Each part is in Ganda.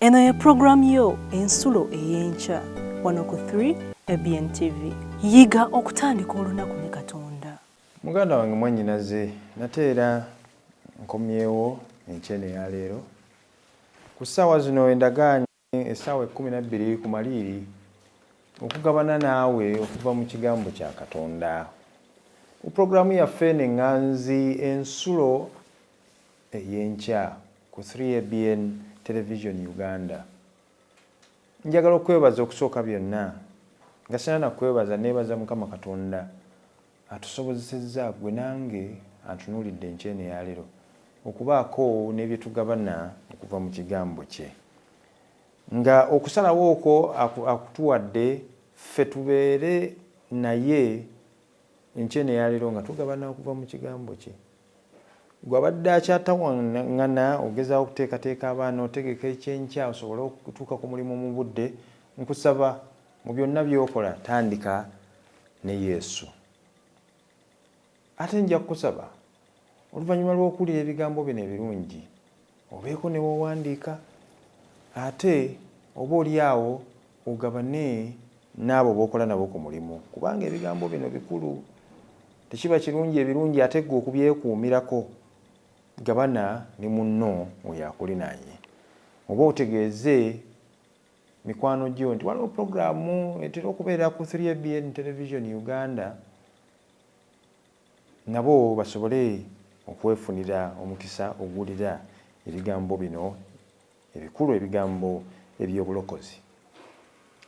Eno ye program yo ensulo eyenkya wano ku 3 ABN TV. Yiga okutandika olunaku ne Katonda. Muganda wange mwannyinaze nateera nkomyewo enkyene ya leero. Ku ssaawa zino endagaanye essaawa 12 ku Maliri okugabana naawe okuva mu kigambo kya Katonda. Ku programu yaffe n'eŋŋanzi ensulo eyenkya ku 3 ABN Television Uganda. Njagala okwebaza okusooka byonna nga sina nakwebaza neebaza Mukama Katonda atusobozesezza gwe nange atunuulidde enkyene ya leero okubaako n'ebye tugabana okuva mu kigambo kye. Nga okusalawo okwo akutuwadde ffe tubeere naye enkyene ya leero nga tugabana okuva mu kigambo kye. Gwe abadde akyatawaŋŋana ogezaawo okuteekateeka abaana otegeka ekyenkya osobole okutuuka ku mulimu mu budde, nkusaba mu byonna by'okola tandika ne Yesu. Ate nja kukusaba oluvannyuma lw'okuwulira ebigambo bino ebirungi obeeko ne w'owandiika ate oba oli awo ogabane n'abo b'okola nabo ku mulimu, kubanga ebigambo bino bikulu. Tekiba kirungi ebirungi ate ggwe okubyekuumirako. Gabana ne munno oyo akulinaanye. Oba otegeeze mikwano gyo nti waliwo puroguramu etera okubeera ku 3 ABN Television Uganda, nabo basobole okwefunira omukisa okuwulira ebigambo bino ebikulu, ebigambo eby'obulokozi.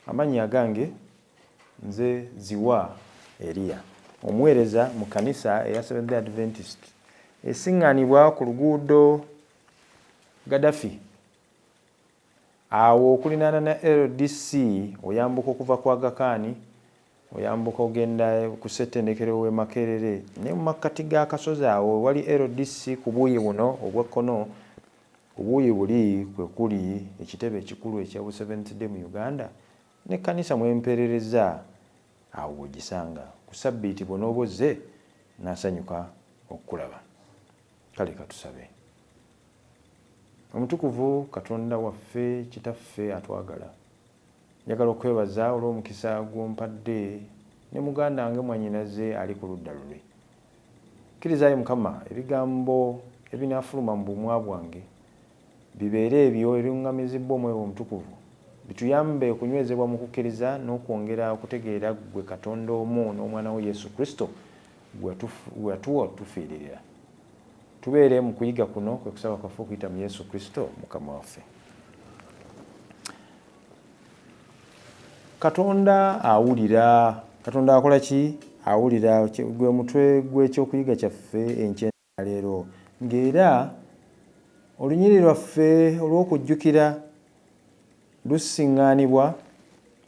Amannya agange nze Ziwa Elia, omuweereza mu kanisa eya Seventh Day Adventist esiŋŋaanibwa ku luguudo Gaddafi awo okulinaana na LDC oyambuka okuva ku Aga Khan oyambuka ogenda ku ssetendekero w'e Makerere ne mu makkati g'akasozi awo wali LDC ku buuyi buno obw'ekkono. Ku buuyi buli kwe kuli ekitebe ekikulu ekya Seventh Day mu Uganda n'ekkanisa mwemperereza awo ogisanga. Ku Ssabbiiti bw'onooba ozze n'asanyuka okukulaba. Kale katusabe. Omutukuvu Katonda waffe Kitaffe atwagala, njagala okwebaza olw'omukisa gw'ompadde ne muganda wange mwannyinaze ali ku ludda lulwe. Kkirizayo Mukama ebigambo ebinaafuluma mu bumwa bwange bibeere ebyo ebiŋŋamizibbwa Omwoyo Omutukuvu, bituyambe okunywezebwa mu kukkiriza n'okwongera okutegeera gwe Katonda omu n'Omwana we Yesu Kristo gwe watuwa otufiiririra. Tubeere mu kuyiga kuno kwe kusaba kwaffe okuyita mu Yesu Kristo Mukama waffe. Katonda awulira. Katonda akola ki? Awulira. Gwe mutwe gw'ekyokuyiga kyaffe enkyene ya leero, ng'era olunyiriri lwaffe olw'okujjukira lusiŋŋaanibwa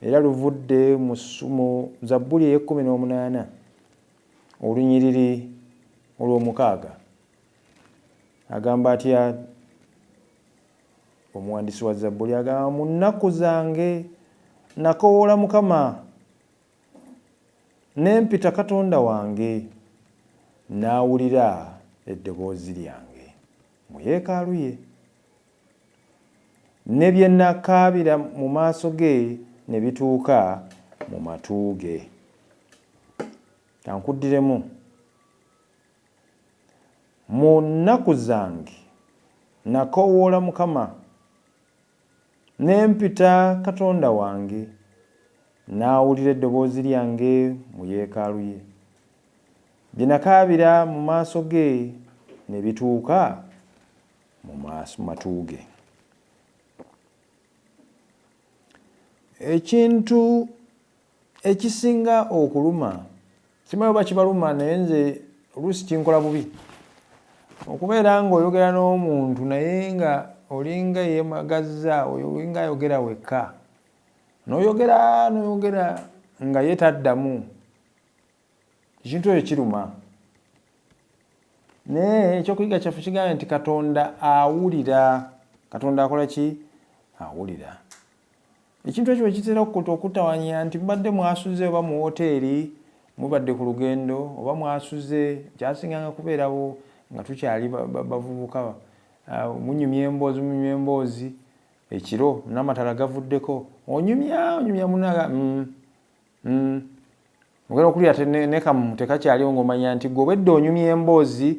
era luvudde mu Zabbuli ey'e18 olunyiriri olw'omukaaga. Agamba atya omuwandiisi wa Zabbuli? Agamba, mu nnaku zange nakoowoola Mukama, ne mpita Katonda wange, n'awulira eddoboozi lyange mu yeekaalu ye. Ne bye nakaabira mu maaso ge ne bituuka mu matu ge. Kankuddiremu. Mu nnaku zange nakoowoola Mukama, ne mpita Katonda wange, n'awulira eddoboozi lyange mu yeekaalu ye. Bye nakaabira mu maaso ge ne bituuka mu matu ge. Ekintu ekisinga okuluma, simanyi oba kibaluma naye nze oluusi kinkola bubi, okubeera ng'oyogera n'omuntu naye nga olinga yeemagazza, olinga ayogera wekka, n'oyogera nga ye taddamu. Ekintu ekyo kiruma. Naye ekyokuyiga kyaffe kigambye nti Katonda awulira. Katonda akola ki? Awulira. Ekintu ekyo ekitera okutawanya nti mbadde mwasuze oba mu woteeri, mubadde ku lugendo, oba mwasuze, kyasinganga kubeerawo nga tukyali bavubuka, munyumya emboozi ekiro n'amatala gavuddeko onyumya munaga ogenda okulira nekamu tekakyaliwo ng'omanya nti gwe obwedde onyumya emboozi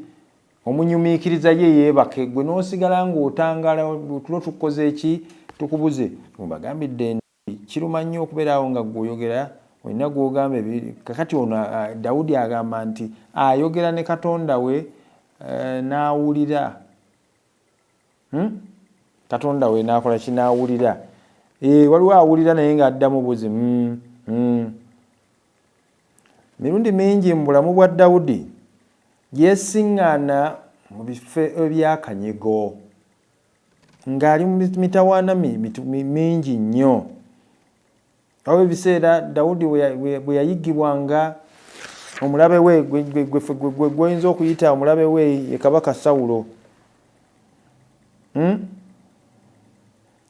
omunyumiikiriza ye yeebake gwe n'osigala ng'otangaala tulo tukoze eki tukubuze mbagambidde nti kiruma nnyo okubeeraawo nga gw'oyogera olina gw'ogamba kakati ono Dawudi agamba nti ayogera ne Katonda we n'awulira Katonda we n'akola ki n'awulira waliwo awulira naye ng'addamu buzi mirundi mingi mu bulamu bwa Dawudi yeesiŋŋaana mu bifo ebyakanyego ng'ali mu mitawaana mingi nnyo. Awo ebiseera Dawudi bwe yayigibwanga omulabe we gw'oyinza okuyita omulabe we ye kabaka Sawulo.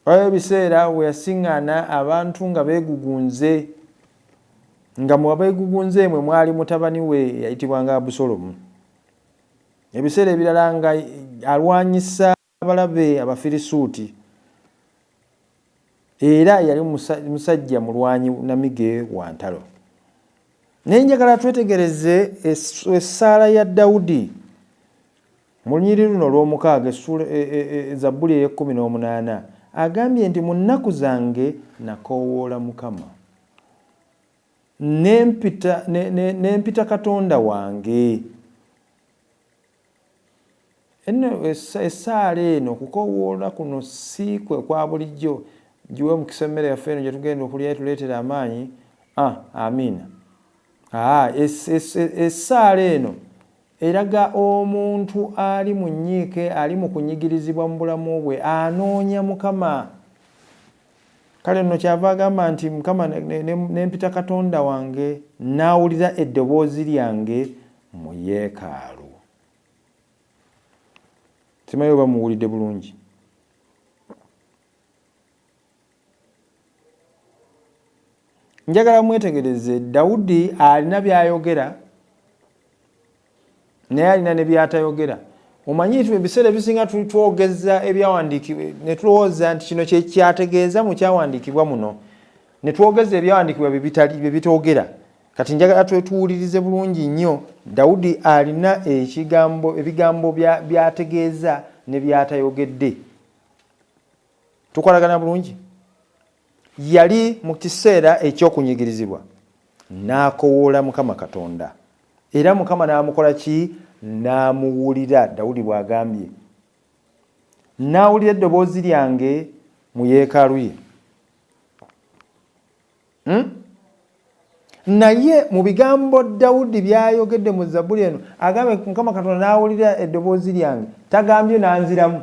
Awo ebiseera bwe yasiŋŋaana abantu nga beegugunze, nga mu beegugunze mwe mwali mutabani we yayitibwanga Abusalomu. Ebiseera ebirala nga alwanyisa abalabe Abafirisuuti, era yali musajja mulwanyi namige wa ntalo. Naye njagala twetegereze essaala ya Dawudi mu lunyiriri luno olw'omukaaga Zabbuli ey'e18 agambye nti mu nnaku zange nakoowoola Mukama n'empita Katonda wange. Eno essaala eno okukoowoola kuno si kwe kwa bulijjo. Giwe mu kisomero yaffe eno gye tugenda okulya tuleetera amaanyi. Amiina. Essaala eno eraga omuntu ali mu nnyiike, ali mu kunyigirizibwa mu bulamu bwe, anoonya Mukama. Kale nno kyava agamba nti Mukama n'empita Katonda wange n'awulira eddoboozi lyange mu yeekaalu. Simanyi oba muwulidde bulungi. Njagala mwetegereze Dawudi alina by'ayogera naye alina ne by'atayogera. Omanyi nti ebiseera ebisinga twogeza ebyawandiikibwa ne tulowooza nti kino kye kyategeeza mu kyawandiikibwa muno, ne twogeza ebyawandiikibwa bye bitwogera. Kati njagala twetuwulirize bulungi nnyo. Dawudi alina ebigambo by'ategeeza ne by'atayogedde. Tukolagana bulungi. Yali mu kiseera eky'okunyigirizibwa n'akoowoola Mukama Katonda, era Mukama n'amukola ki? N'amuwulira. Dawudi bw'agambye n'awulira eddoboozi lyange mu yeekaalu ye. Naye mu bigambo Dawudi by'ayogedde mu Zabbuli eno agambye Mukama Katonda n'awulira eddoboozi lyange, tagambye n'anziramu.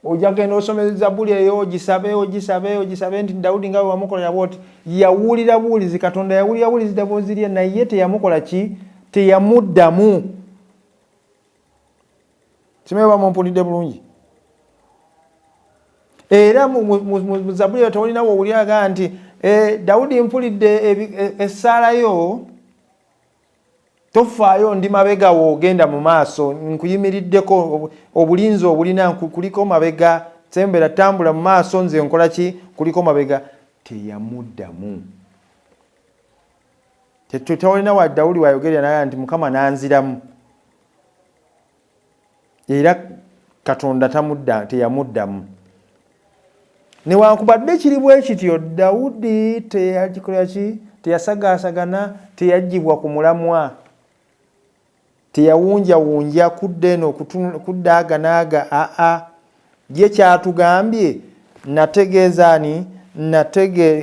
Ojja genda osome Zabbuli eyo ogisabe nti Dawudi nga bwe wamukolera bw'oti. Yawulira buwulizi, Katonda yawulira buwulizi eddoboozi lye, naye teyamukola ki? Teyamuddamu. Simanyi oba mumpulidde bulungi. Era mu Zabbuli eyo tewulinawo owulira agamba nti Dawudi mpulidde essaala yo, tofaayo ndi mabega wo ogenda mu maaso, nkuyimiriddeko obulinzi obulina kuliko mabega, sembera tambula mu maaso nze nkola ki? Kuliko mabega. Teyamuddamu. Tetawulina wa Dawudi wayogerera naye nti Mukama n'anziramu, era Katonda teyamuddamu. Newankubadde kiri bwe kityo, Dawudi teyagikola ki? Teyasagaasagana, teyaggyibwa ku mulamwa, teyawunjawunja kudda eno kudda aga n'aga. Ye kyatugambye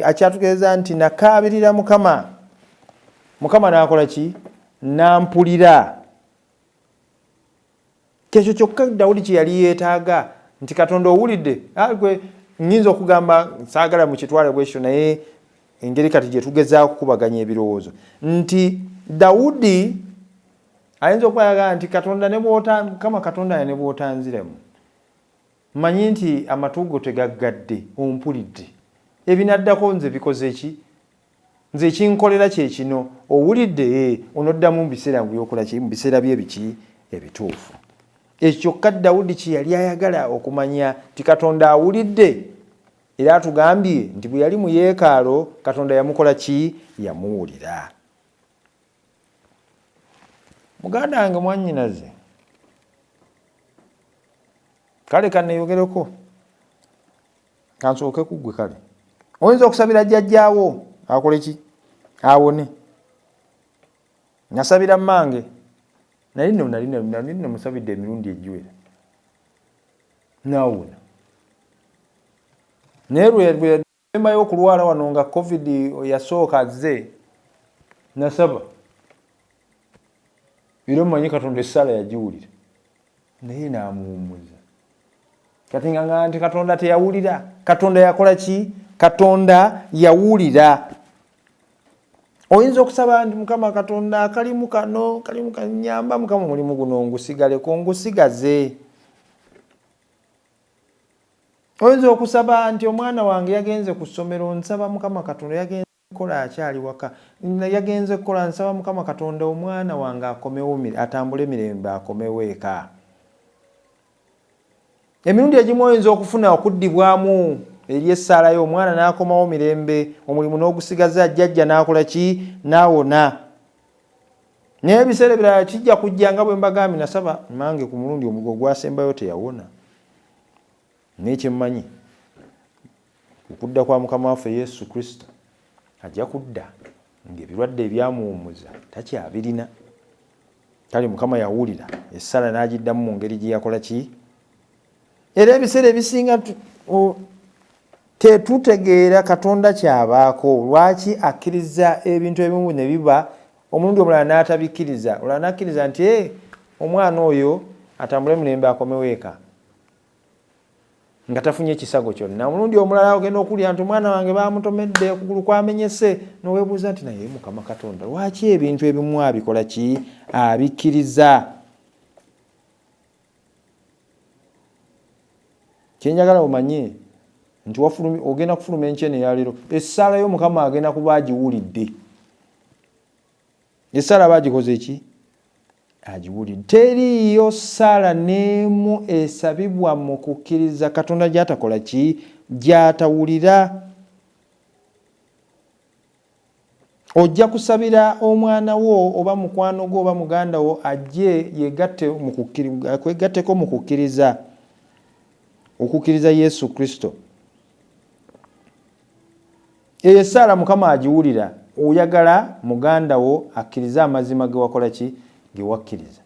akyatugeeza nti nakaabirira Mukama, Mukama n'akola ki? N'ampulira. Kyekyo kyokka Dawudi kye yali yeetaaga, nti Katonda owulidde. Gwe nnyinza okugamba saagala mu kitwale bwekyo, naye engeri kati gye tugezaako kukubaganya ebirowoozo nti Dawudi ayinza okwayaga nti Mukama Katonda ne bw'otanziramu, mmanyi nti amatugo tegaggadde, ompulidde. Ebinaddako nze bikoze ki? Nze ekinkolera kye kino, owulidde, onoddamu mu biseera by'okola ki? Mu biseera bye biki? Ebituufu. ekyo Dawudi kye yali ayagala okumanya ti Katonda awulidde era atugambye nti bwe yali mu yeekaalu Katonda yamukola ki? Yamuwulira. Muganda wange mwannyinaze, kale kanneeyogereko kansooke kuggwe. Kale oyinza okusabira jjajjaawo akole ki? Awone. Nasabira mmange nali namusabidde emirundi egiwera naawona, naye lwemayo okulwala wano nga covid yasooka azze nasaba era omumanyi Katonda essaala yagiwulira naye n'amuwummuza. Kati nga nti Katonda teyawulira. Katonda yakola ki? Katonda yawulira. Oyinza okusaba nti Mukama Katonda akalimu kano nyamba Mukama omulimu guno ngusigaleko ngusigaze. Oyinza okusaba nti omwana wange yagenze ku ssomero nsaba Mukama Katonda yagenze kukola akyali waka yagenze kukola nsaba Mukama Katonda omwana wange akomewo atambule mirembe akomewo eka. Emirundi egimu oyinza okufuna okuddibwamu eri essaala y'omwana n'akomawo mirembe, omulimu n'ogusigaza jjajja n'akola ki? N'awona. Naye ebiseera ebirala kijja kujja nga bwe mbagambye nasaba mmange ku mulundi omugo gwasembayo teyawona. Naye kye mmanyi okudda kwa Mukama waffe Yesu Kristo ajja kudda ng'ebirwadde ebyamuwummuza takyabirina. Kale Mukama yawulira essaala n'agiddamu mu ngeri gye yakola ki? Era ebiseera ebisinga tetutegeera Katonda kyabaako lwaki akkiriza ebintu ebimu ne biba omulundi omulala n'atabikkiriza, olala n'akkiriza nti omwana oyo atambule mirembe akomewo eka nga tafunye ekisago kyonna. Omulundi omulala ogenda okulya nti omwana wange bamutomedde okugulu kwamenyese, n'oweebuuza nti naye Mukama Katonda lwaki ebintu ebimu abikola ki? Abikkiriza. Kyenjagala omanye nti ogenda kufuluma enkyene ya leero essaala y'Omukama agenda kuba agiwulidde. Essaala bagikoze eki? Agiwulidde. Teriiyo ssaala n'emu esabibwa mu kukkiriza Katonda gy'atakola ki? Gy'atawulira. Ojja kusabira omwana wo oba mukwano gwo oba muganda wo ajje kwegatteko mu kukkiriza, okukkiriza Yesu Kristo. Eyo essaala Mukama agiwulira. Oyagala muganda wo akkirize amazima ge wakola ki? Ge wakkiriza.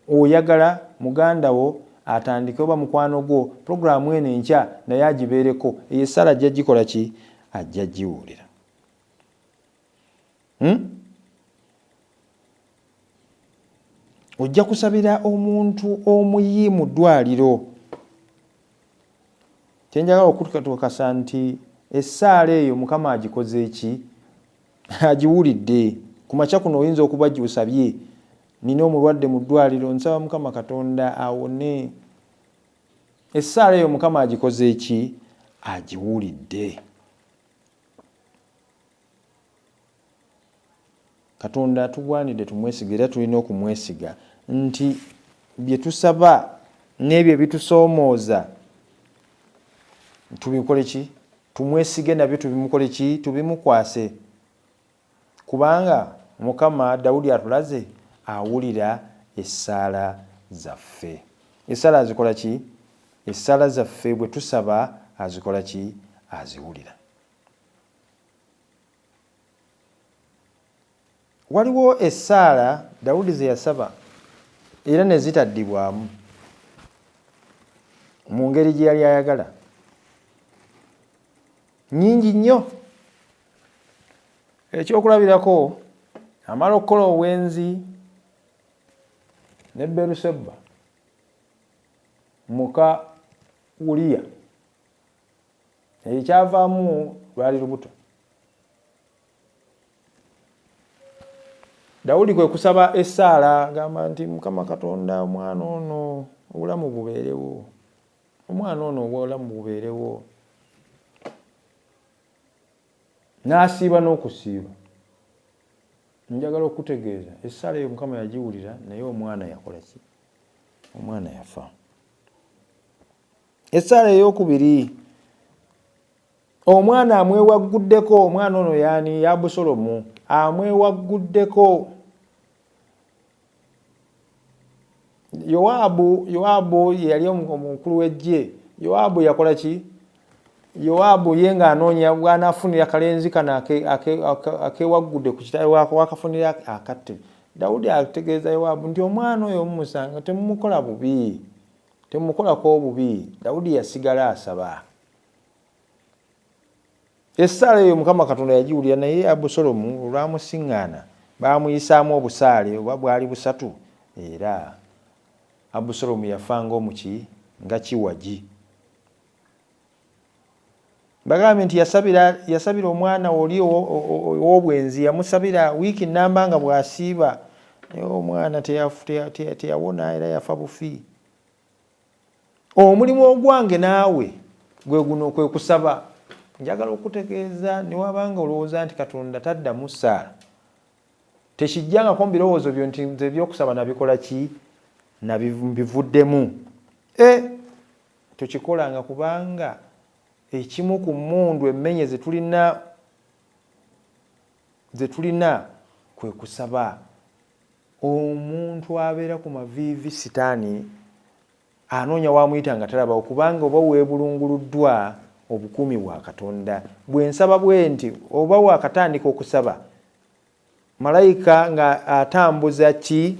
Oyagala muganda wo atandike oba mukwano gwo puroguramu eno enkya naye agibeereko. Eyo essaala ajja gikola ki? Ajja giwulira. Ojja kusabira omuntu omuyi mu ddwaliro. Kyenjagala okutukasa nti essaala eyo Mukama agikoze eki? Agiwulidde. Ku makya kuno oyinza okuba giwusabye, nina omulwadde mu ddwaliro nsaba Mukama Katonda awone. Essaala eyo Mukama agikoze eki? Agiwulidde. Katonda tugwanidde tumwesiga era tulina okumwesiga nti bye tusaba n'ebyo ebitusoomooza tubikole ki? Tumwesige nabyo tubimukole ki? Tubimukwase. Kubanga Mukama Dawudi atulaze awulira essaala zaffe. Essaala azikola ki? Essaala zaffe bwe tusaba azikola ki? Aziwulira. Waliwo essaala Dawudi ze yasaba era ne zitaddibwamu mu ngeri gye yali ayagala. Nnyingi nnyo. Ekyokulabirako amala okukola obwenzi ne Beruseba muka Uliya, ekyavaamu lwali lubuto. Dawudi kwe kusaba essaala agamba nti Mukama Katonda omwana ono obulamu bubeerewo, omwana ono obulamu bubeerewo. N'asiiba n'okusiiba. Njagala okutegeeza essaala eyo Mukama yagiwulira naye omwana yakola ki? omwana yafa. Essaala eyokubiri, omwana amwewaguddeko. Omwana ono yaani ya Abusalomu amwewaguddeko. Yowaabu yali omukulu w'eggye. Yowaabu yakola ki? Yowaabu ye ng'anoonya bw'anaafunira kalenzi kano akeewagudde ku kitaawe wakafunira akatte. Dawudi ategeeza Yowaabu nti omwana oyo mumusanga, temumukola bubi, temumukolako obubi. Dawudi yasigala asaba. Essaala eyo Mukama Katonda yagiwulira, naye Abusalomu olwamusiŋŋaana baamuyisaamu obusaale oba bwali busatu, era Abusalomu yafa ng'omuki nga kiwagi. Bagambye nti yasabira omwana oli ow'obwenzi, yamusabira wiiki nnamba nga bw'asiiba, naye omwana teyawona era yafa bufi. Omulimu ogwange naawe gwe guno, kwe kusaba. Njagala okutegeeza ne wabanga olowooza nti Katonda taddamu Saala, tekijjangako mu birowoozo byo nti nze ebyokusaba nabikola ki? Nabivuddemu. Tokikolanga, kubanga ekimu ku mmundu emmenye ze tulina kwe kusaba. Omuntu abeera ku maviivi sitaani anoonya wamuyita nga talabawo, kubanga oba weebulunguluddwa obukuumi bwa Katonda. Bwe nsaba bwe nti oba wakatandika okusaba, malayika nga atambuza ki?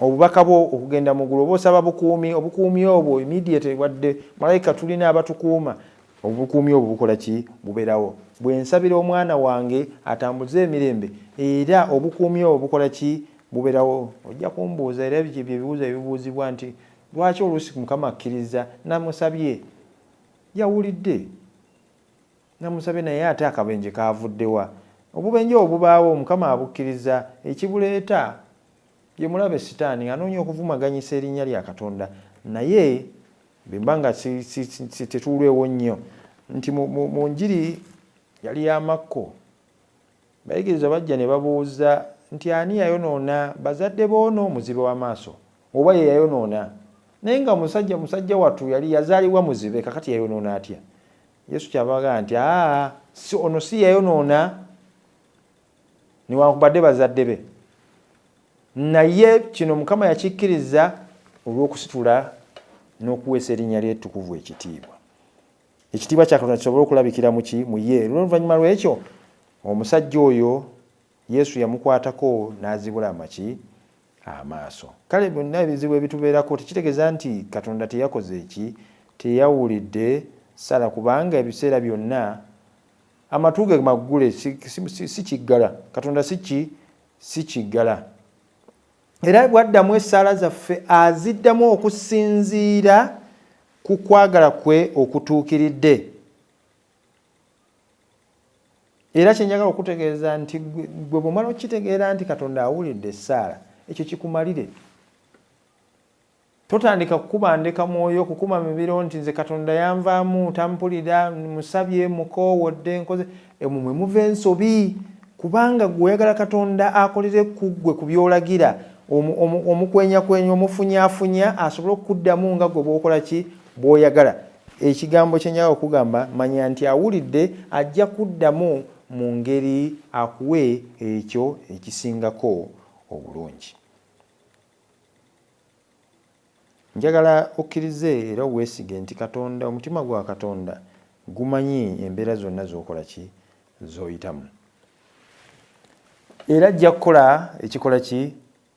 Obubaka bwo okugenda mu ggulu. Oba osaba bukuumi, obukuumi obwo immediate, wadde malayika tulina abatukuuma, obukuumi obwo bukola ki? Bubeerawo. Bwe nsabira omwana wange atambuze emirembe, era obukuumi obwo bukola ki? Bubeerawo. Ojja kumbuuza, era bye bibuuzo ebibuuzibwa nti lwaki oluusi Mukama akkiriza? Namusabye, yawulidde. Namusabye naye ate akabenje kavuddewa. Obubenje obubaawo Mukama abukkiriza. Ekibuleeta ye mulabe sitaani anoonya okuvumaganyisa erinnya lya Katonda. Naye bwembanga tetuulwewo nnyo nti mu njiri yali y'amakko, bayigiriza bajja ne babuuza nti ani yayonoona, bazadde boono muzibe w'amaaso oba ye yayonoona? Naye nga musajja wattu yali yazaalibwa muzibe, kakati yayonoona atya? Yesu kyabagamba nti ono si yayonoona newankubadde bazadde be, naye kino Mukama yakikkiriza olw'okusitula n'okuweesa erinnya lye ettukuvu ekitiibwa. Ekitiibwa kya Katonda kisobole okulabikira mu ye. Oluvannyuma lw'ekyo omusajja oyo Yesu yamukwatako n'azibula amaaso. Kale byonna ebizibu ebitubeerako tekitegeeza nti Katonda teyakoze eki? Teyawulidde Saala, kubanga ebiseera byonna amatu ge maggule, si kiggala. Katonda si kiggala. Era bw'addamu essaala zaffe aziddamu okusinziira ku kwagala kwe okutuukiridde. Era kyenjagala okutegeeza nti gwe bw'omala okitegeera nti Katonda awulidde essaala, ekyo kikumalire. Totandika kukuba ndeka mwoyo, kukuma mibiro nti nze Katonda yanvaamu, tampulira, musabye, mukoowodde, nkoze. Emwe mwe muva ensobi, kubanga gwe oyagala Katonda akolere ku ggwe ku by'olagira, omukwenyakwenya, omufunyaafunya, asobole okuddamu nga gwe bw'okola ki? Bw'oyagala. Ekigambo kye njagala okugamba, manya nti awulidde, ajja kuddamu mu ngeri akuwe ekyo ekisingako obulungi. Njagala okkirize era weesige nti Katonda, omutima gwa Katonda gumanyi embeera zonna z'okola ki? Z'oyitamu. Era ajja kukola ekikola ki?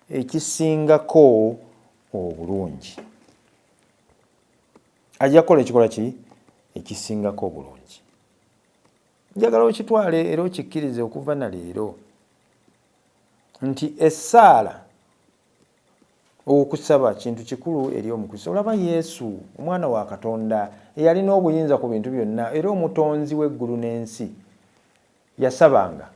Ekisingako obulungi. Ajja kukola ekikola ki? Ekisingako obulungi. Njagala okitwale era okikkirize okuva na leero nti essaala, okusaba kintu kikulu eri omukristo. Olaba Yesu, omwana wa Katonda eyalina obuyinza ku bintu byonna era omutonzi w'eggulu n'ensi, yasabanga.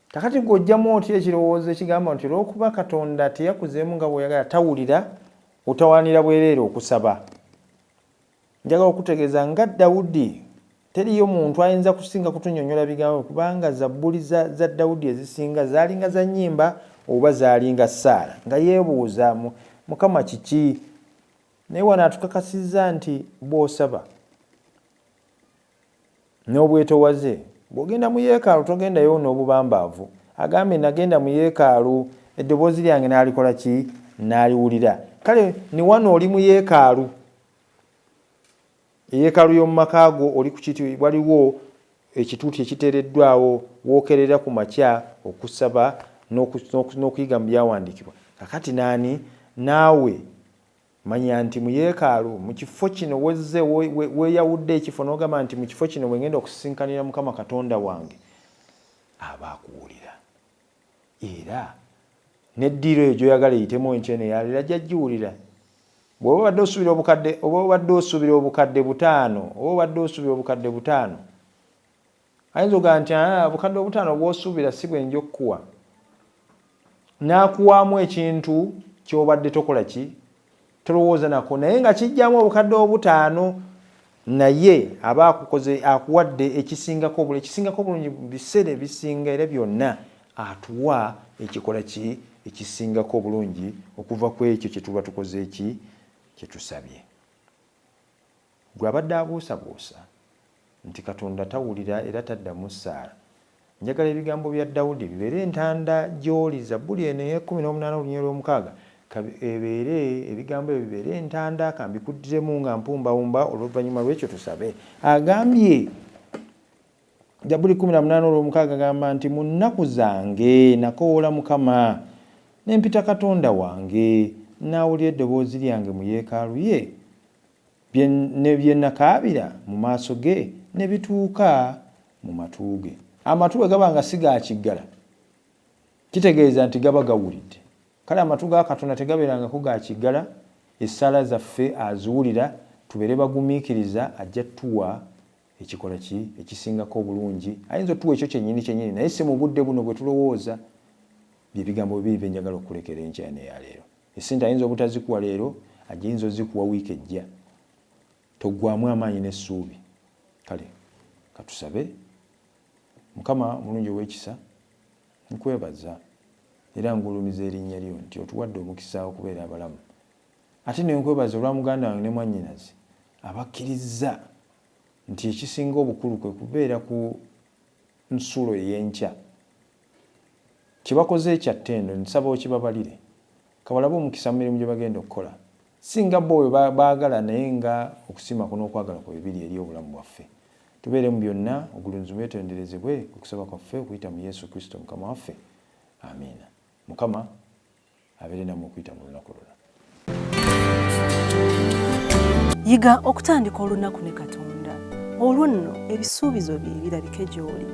Kakati gw'ojjamu otya ekirowoozo ekigamba nti olw'okuba Katonda teyakuzeemu nga bw'oyagala, tawulira, otawaanira bwereere okusaba. Njagala okutegeeza nga Dawudi, teriyo muntu ayinza kusinga kutunnyonnyola bigambo, kubanga zabbuli za Dawudi ezisinga zaalinga za nnyimba oba zaalinga Saala, nga yeebuuza Mukama kiki? Naye wano atukakasizza nti bw'osaba n'obwetoowaze, bw'ogenda mu yeekaalu togendayo n'obubambaavu. Agambye nagenda mu yeekaalu eddoboozi lyange n'alikola ki? N'aliwulira. Kale ni wano oli mu yeekaalu, eyeekaalu y'omu maka go oli ku kiti, waliwo ekituuti ekiteereddwawo wookerera ku makya okusaba n'okuyiga mu byawandiikibwa. Kakati naani? Naawe manya nti mu yeekaalu mu kifo kino wezze weeyawudde ekifo n'ogamba nti mu kifo kino bwe ngenda okusisinkanira Mukama Katonda wange, aba akuwulira. Era n'eddiiro eyo gy'oyagala eyitemu enkya neyalira ajja giwulira. Bw'oba obadde osuubira obukadde, oba obadde osuubira obukadde 5, oba obadde osuubira obukadde 5, ayinza ogamba nti obukadde 5 bw'osuubira si bwe nja okukuwa. N'akuwaamu ekintu ky'obadde tokola ki? Tolowooza nako, naye nga kijjamu obukadde 5, naye aba akuwadde ekisingako obulungi. Ekisingako obulungi mu biseera ebisinga era byonna atuwa ekikola ki? Ekisingako obulungi okuva ku ekyo kye tuba tukoze eki? Kye tusabye. Gwe abadde abuusabuusa nti Katonda tawulira era taddamu ssaala, njagala ebigambo bya Dawudi bibeere entanda gy'oli. Zabbuli eno ey'e18 olunyiriri olw'omukaaga ebeere ebigambo ebyo bibeere entanda, kambikuddiremu nga mpumbawumba. Oluvannyuma lw'ekyo tusabe. Agambye Zabbuli 18 olw'omukaaga agamba nti mu nnaku zange nakoola Mukama, ne mpita Katonda wange, n'awulira eddoboozi lyange mu yeekaalu ye. Ne bye nakaabira mu maaso ge ne bituuka mu matu ge. Amatu bwe gaba nga si ga kiggala, kitegeeza nti gaba gawulidde. Kale amatu ga Katonda tegabeerangako ga kiggala. Essaala zaffe aziwulira, tubeere bagumiikiriza, ajja tuwa ekikola ki? Ekisingako obulungi. Ayinza otuwa ekyo kyennyini, naye si mu budde buno bwe tulowooza. Bye bigambo bibiri bye njagala okulekera enkya ya leero. Essente ayinza obutazikuwa leero, agiyinza ozikuwa wiiki ejja. Toggwaamu amaanyi n'essuubi. Kale katusabe. Mukama mulungi ow'ekisa, nkwebaza era ngulumiza erinnya lyo nti otuwadde omukisa okubeera abalamu. Ate ne nkwebaza olwa muganda wange ne mwannyinaze abakkiriza nti ekisinga obukulu kwe kubeera ku nsulo ey'enkya. Kibakoze ekyattendo, nsaba okibabalire. Kawalabe omukisa mu mirimu gye bagenda okukola. Singa bo baagala, naye nga okusiimako n'okwagala kwe bibiri eri obulamu bwaffe. Tubeere mu byonna, ogulunzi bwetenderezebwe okusaba kwaffe okuyita mu Yesu Kristo Mukama waffe. Amiina. Mukama abeere nammwe okuyita mu lunaku luno. Yiga okutandika olunaku ne Katonda. Olwo nno ebisuubizo bye birabike gy'oli.